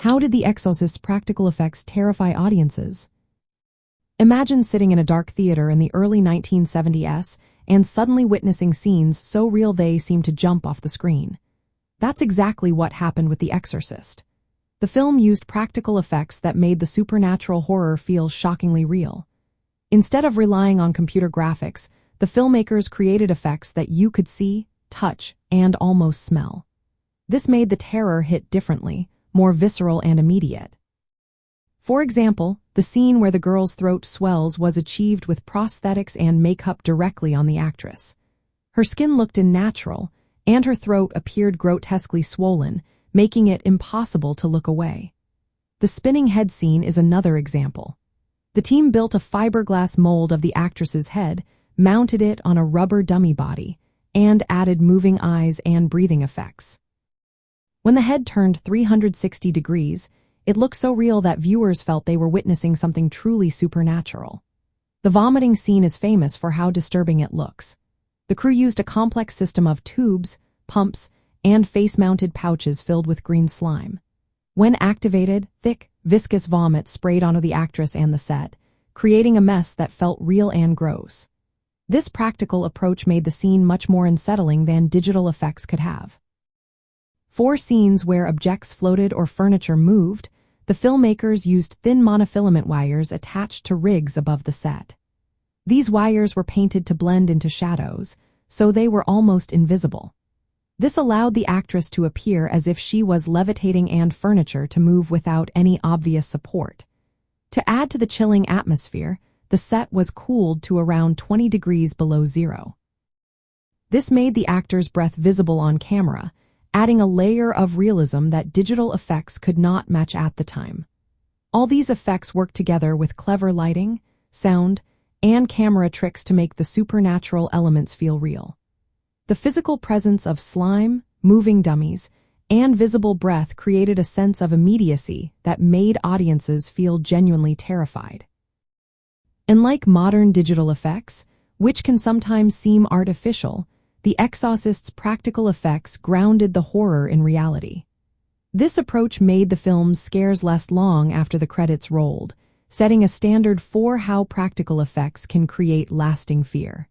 How did The Exorcist's practical effects terrify audiences? Imagine sitting in a dark theater in the early 1970s and suddenly witnessing scenes so real they seem to jump off the screen. That's exactly what happened with The Exorcist. The film used practical effects that made the supernatural horror feel shockingly real. Instead of relying on computer graphics, the filmmakers created effects that you could see, touch, and almost smell. This made the terror hit differently, more visceral and immediate. For example, the scene where the girl's throat swells was achieved with prosthetics and makeup directly on the actress. Her skin looked unnatural, and her throat appeared grotesquely swollen, making it impossible to look away. The spinning head scene is another example. The team built a fiberglass mold of the actress's head, mounted it on a rubber dummy body, and added moving eyes and breathing effects. When the head turned 360 degrees, it looked so real that viewers felt they were witnessing something truly supernatural. The vomiting scene is famous for how disturbing it looks. The crew used a complex system of tubes, pumps, and face-mounted pouches filled with green slime. When activated, thick, viscous vomit sprayed onto the actress and the set, creating a mess that felt real and gross. This practical approach made the scene much more unsettling than digital effects could have. For scenes where objects floated or furniture moved, the filmmakers used thin monofilament wires attached to rigs above the set. These wires were painted to blend into shadows, so they were almost invisible. This allowed the actress to appear as if she was levitating and furniture to move without any obvious support. To add to the chilling atmosphere, the set was cooled to around 20 degrees below zero. This made the actor's breath visible on camera, adding a layer of realism that digital effects could not match at the time. All these effects worked together with clever lighting, sound, and camera tricks to make the supernatural elements feel real. The physical presence of slime, moving dummies, and visible breath created a sense of immediacy that made audiences feel genuinely terrified. Unlike modern digital effects, which can sometimes seem artificial, The Exorcist's practical effects grounded the horror in reality. This approach made the film's scares last long after the credits rolled, setting a standard for how practical effects can create lasting fear.